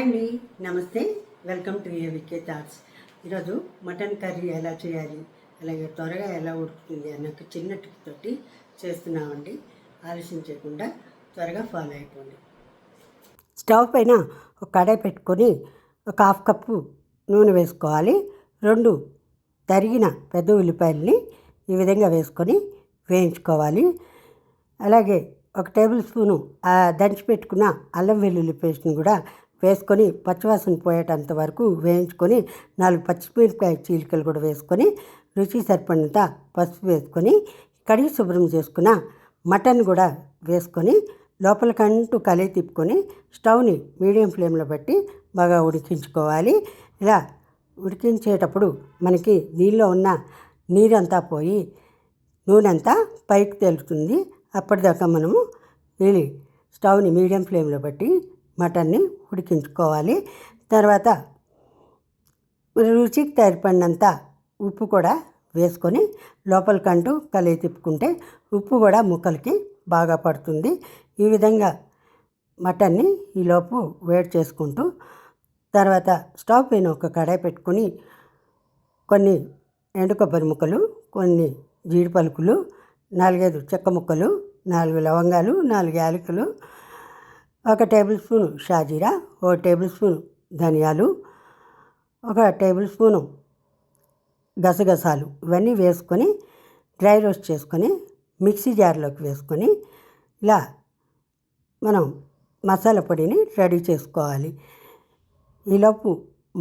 అండి, నమస్తే. Welcome to ఏవికే thoughts. ఈరోజు మటన్ కర్రీ ఎలా చేయాలి, అలాగే త్వరగా ఎలా ఉడుకుతుంది అన్న ఒక చిన్న టిప్ తోటి చేస్తున్నామండి. ఆలస్యం చేయకుండా త్వరగా ఫాలో అయిపోండి. స్టవ్ పైన ఒక కడాయి పెట్టుకొని ఒక హాఫ్ కప్పు నూనె వేసుకోవాలి. 2 తరిగిన పెద్ద ఉల్లిపాయలని ఈ విధంగా వేసుకొని వేయించుకోవాలి. అలాగే 1 టేబుల్ స్పూను దంచి పెట్టుకున్న అల్లం వెల్లుల్లి పేస్ట్ని కూడా వేసుకొని పచ్చివాసన పోయేటంత వరకు వేయించుకొని 4 పచ్చిమిరపకాయ చీలికలు కూడా వేసుకొని రుచి సరిపడినంత పసుపు వేసుకొని కడిగి శుభ్రం చేసుకున్న మటన్ కూడా వేసుకొని లోపలికంటూ కలిగి తిప్పుకొని స్టవ్ని మీడియం ఫ్లేమ్లో పెట్టి బాగా ఉడికించుకోవాలి. ఇలా ఉడికించేటప్పుడు మనకి దీనిలో ఉన్న నీరంతా పోయి నూనె అంతా పైకి తేలుతుంది. అప్పటిదాకా మనము ఇది స్టవ్ని మీడియం ఫ్లేమ్లో పెట్టి మటన్ని ఉడికించుకోవాలి. తర్వాత రుచికి సరిపడినంత ఉప్పు కూడా వేసుకొని లోపలికంటూ కలిగి తిప్పుకుంటే ఉప్పు కూడా ముక్కలకి బాగా పడుతుంది. ఈ విధంగా మటన్ని ఈలోపు వేడి చేసుకుంటూ తర్వాత స్టవ్ పైన ఒక కడాయి పెట్టుకొని కొన్ని ఎండు కొబ్బరి ముక్కలు, కొన్ని జీడి పలుకులు, 4-5 చెక్క ముక్కలు, 4 లవంగాలు, 4 యాలకులు, 1 టేబుల్ స్పూను షాజీరా, 1 టేబుల్ స్పూను ధనియాలు, 1 టేబుల్ స్పూను గసగసాలు ఇవన్నీ వేసుకొని డ్రై రోస్ట్ చేసుకొని మిక్సీ జార్లోకి వేసుకొని ఇలా మనం మసాలా పొడిని రెడీ చేసుకోవాలి. ఈలోపు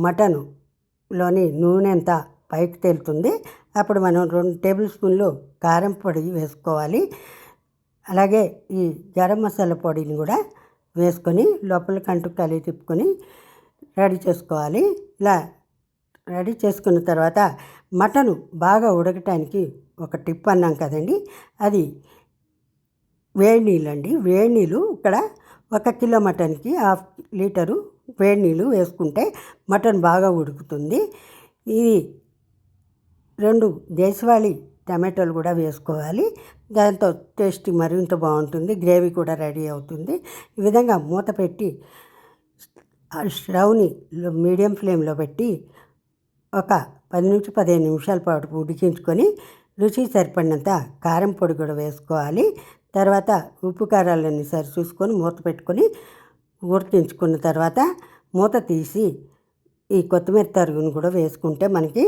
మటన్లోని నూనె అంతా పైకి తేలుతుంది. అప్పుడు మనం 2 టేబుల్ స్పూన్లు కారం పొడి వేసుకోవాలి. అలాగే ఈ గరం మసాలా పొడిని కూడా వేసుకొని లోపలికంటూ కలిగి తిప్పుకొని రెడీ చేసుకోవాలి. ఇలా రెడీ చేసుకున్న తర్వాత మటను బాగా ఉడకటానికి ఒక టిప్ అన్నాం కదండి, అది వేడి నీళ్ళు అండి. వేడి నీళ్ళు ఇక్కడ 1 కిలో మటన్కి 1/2 లీటరు వేడి నీళ్ళు వేసుకుంటే మటన్ బాగా ఉడుకుతుంది. ఇది 2 దేశవాళీ టమాటోలు కూడా వేసుకోవాలి. దాంతో టేస్ట్ మరింత బాగుంటుంది, గ్రేవీ కూడా రెడీ అవుతుంది. ఈ విధంగా మూత పెట్టి స్టవ్ని మీడియం ఫ్లేమ్లో పెట్టి ఒక 10-15 నిమిషాల పాటు ఉడికించుకొని రుచికి సరిపడినంత కారం పొడి కూడా వేసుకోవాలి. తర్వాత ఉప్పు కారాలన్నీ సరి చూసుకొని మూత పెట్టుకొని ఉడికించుకున్న తర్వాత మూత తీసి ఈ కొత్తిమీర తరుగును కూడా వేసుకుంటే మనకి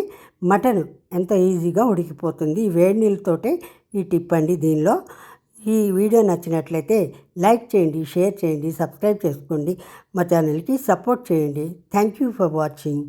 మటన్ ఎంత ఈజీగా ఉడికిపోతుంది. ఈ వేడి నీళ్ళతోటే ఈ టిప్ అండి. దీనిలో ఈ వీడియో నచ్చినట్లయితే లైక్ చేయండి, షేర్ చేయండి, సబ్స్క్రైబ్ చేసుకోండి, మా ఛానల్కి సపోర్ట్ చేయండి. Thank you for watching.